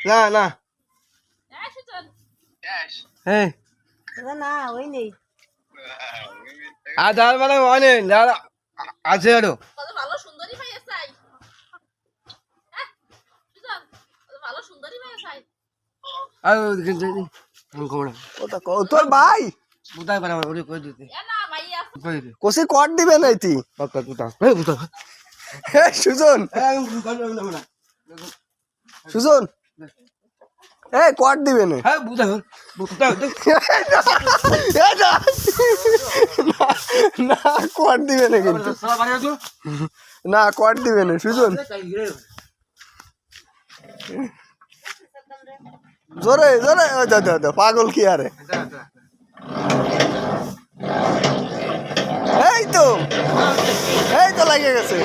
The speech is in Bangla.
না না হ্যাঁ না ওই নেই আর তার মানে অনেক আছে আরো ভালো সুন্দরী ভাই চাই ভালো সুন্দরী ভাই চাই তোর ভাই কোসে কট দিবে নাই তুই সুজন সুজন এ কট দিবে না না কট দিবে না কিন্তু না কট দিবে না সুজন জোরে জোরে পাগল কি আরে এই তো লাগে গেছে